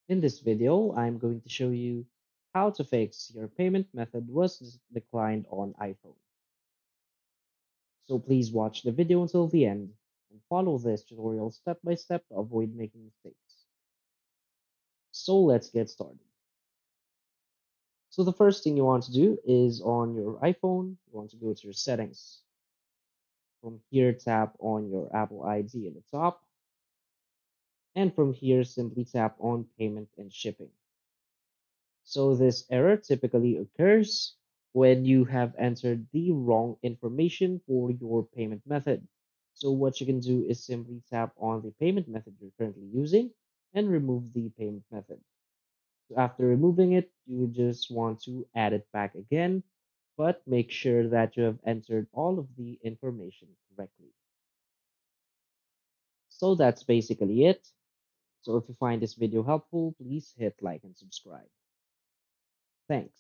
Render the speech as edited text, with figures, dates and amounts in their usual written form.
In this video, I'm going to show you how to fix your payment method was declined on iPhone. So please watch the video until the end and follow this tutorial step by step to avoid making mistakes. So let's get started. So the first thing you want to do is on your iPhone, you want to go to your settings. From here, tap on your Apple ID at the top. And from here, simply tap on payment and shipping. So this error typically occurs when you have entered the wrong information for your payment method. So what you can do is simply tap on the payment method you're currently using and remove the payment method. So after removing it, you just want to add it back again, but make sure that you have entered all of the information correctly. So that's basically it. So if you find this video helpful, please hit like and subscribe. Thanks.